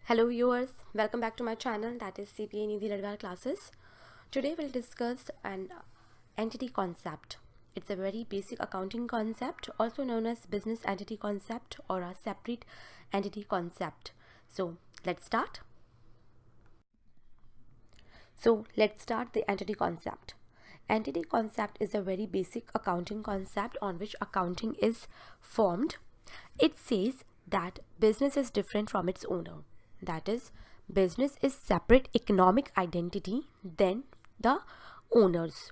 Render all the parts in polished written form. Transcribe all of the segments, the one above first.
Hello viewers, welcome back to my channel, that is CPA Nidhi Ladgar classes. Today we'll discuss an entity concept. It's a very basic accounting concept, also known as business entity concept or a separate entity concept. So let's start. The entity concept. Entity concept is a very basic accounting concept on which accounting is formed. It says that business is different from its owner. That is, business is separate economic identity than the owners.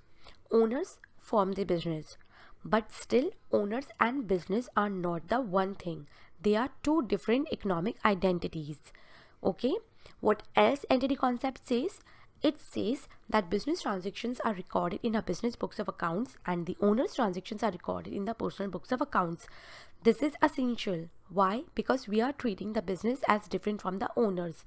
Owners form the business, but still owners and business are not the one thing. They are two different economic identities. Okay, what else entity concept says? It says that business transactions are recorded in a business books of accounts and the owner's transactions are recorded in the personal books of accounts. This is essential. Why? Because we are treating the business as different from the owners.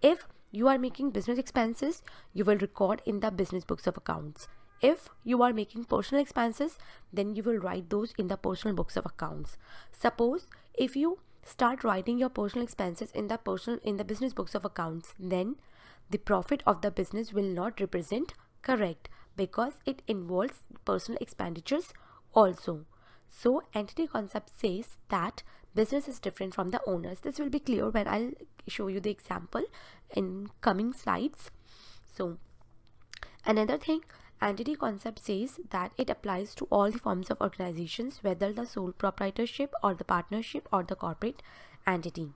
If you are making business expenses, you will record in the business books of accounts. If you are making personal expenses, then you will write those in the personal books of accounts. Suppose if you start writing your personal expenses in the business books of accounts, then the profit of the business will not represent correct because it involves personal expenditures also. So entity concept says that business is different from the owners. This will be clear when I'll show you the example in coming slides. So another thing, entity concept says that it applies to all the forms of organizations, whether the sole proprietorship or the partnership or the corporate entity.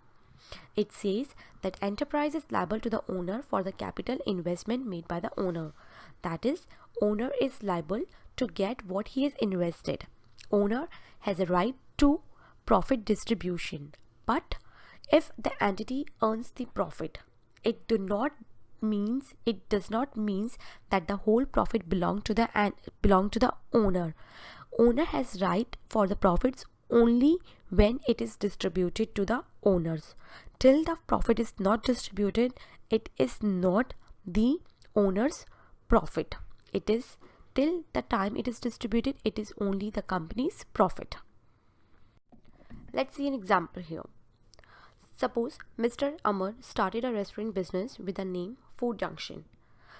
It says that enterprise is liable to the owner for the capital investment made by the owner. That is, owner is liable to get what he has invested. Owner has a right to profit distribution, but if the entity earns the profit, it does not mean that the whole profit belong to the owner. Owner has right for the profits only when it is distributed to the owners. Till the profit is not distributed, it is not the owner's profit. It is till the time it is distributed, it is only the company's profit. Let's see an example here. Suppose Mr. Amar started a restaurant business with the name Food Junction.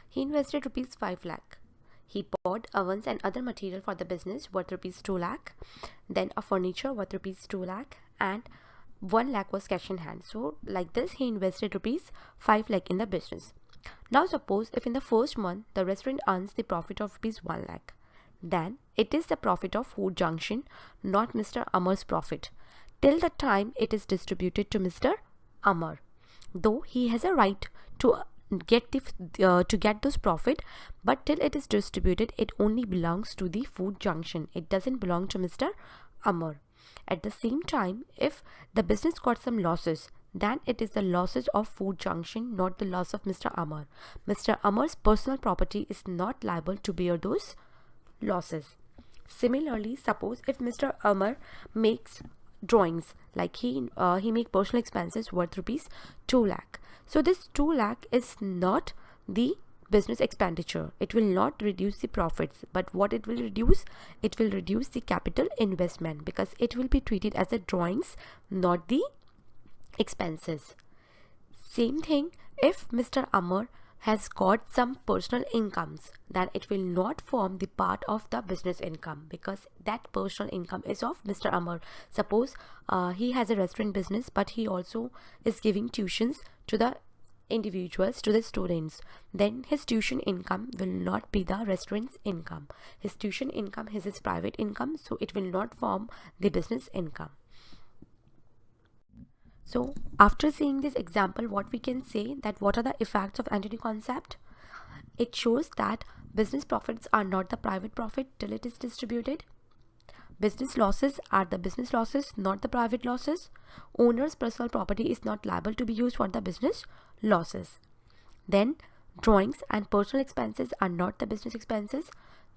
He invested rupees 5 lakh. He bought ovens and other material for the business worth rupees 2 lakh, then a furniture worth rupees 2 lakh, and 1 lakh was cash in hand. So like this he invested rupees 5 lakh in the business. Now suppose if in the first month the restaurant earns the profit of rupees 1 lakh, then it is the profit of Food Junction, not Mr. Amar's profit, till the time it is distributed to Mr. Amar. Though he has a right to get those profit, but till it is distributed, it only belongs to the Food Junction. It doesn't belong to Mr. Amar. At the same time, if the business got some losses, then it is the losses of Food Junction, not the loss of Mr. Amar. Mr. Amar's personal property is not liable to bear those losses. Similarly, suppose if Mr. Amar makes drawings, like he make personal expenses worth rupees 2 lakh. So this 2 lakh is not the business expenditure. It will not reduce the profits, but what it will reduce? It will reduce the capital investment because it will be treated as a drawings, not the expenses. Same thing if Mr. Amar has got some personal incomes, then it will not form the part of the business income because that personal income is of Mr. Amar. Suppose he has a restaurant business, but he also is giving tuitions to the individuals, to the students. Then his tuition income will not be the restaurant's income. His tuition income is his private income, so it will not form the business income. So after seeing this example, what we can say that what are the effects of entity concept? It shows that business profits are not the private profit till it is distributed. Business losses are the business losses, not the private losses. Owner's personal property is not liable to be used for the business losses. Then drawings and personal expenses are not the business expenses.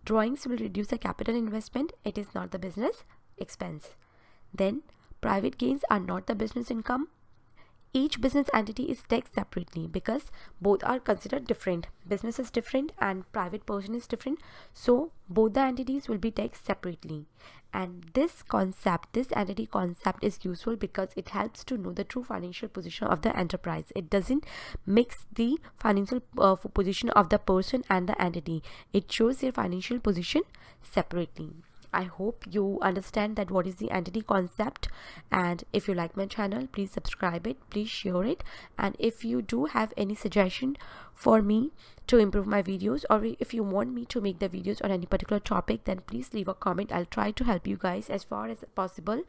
Drawings will reduce the capital investment. It is not the business expense. Then private gains are not the business income. Each business entity is taxed separately because both are considered different. Business is different and private person is different. So both the entities will be taxed separately. And this entity concept is useful because it helps to know the true financial position of the enterprise. It doesn't mix the financial position of the person and the entity. It shows their financial position separately. I hope you understand that what is the entity concept. And if you like my channel, please subscribe it, please share it. And if you do have any suggestion for me to improve my videos, or if you want me to make the videos on any particular topic, then please leave a comment. I'll try to help you guys as far as possible.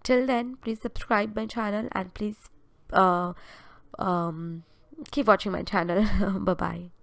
Till then, please subscribe my channel and please keep watching my channel. Bye bye.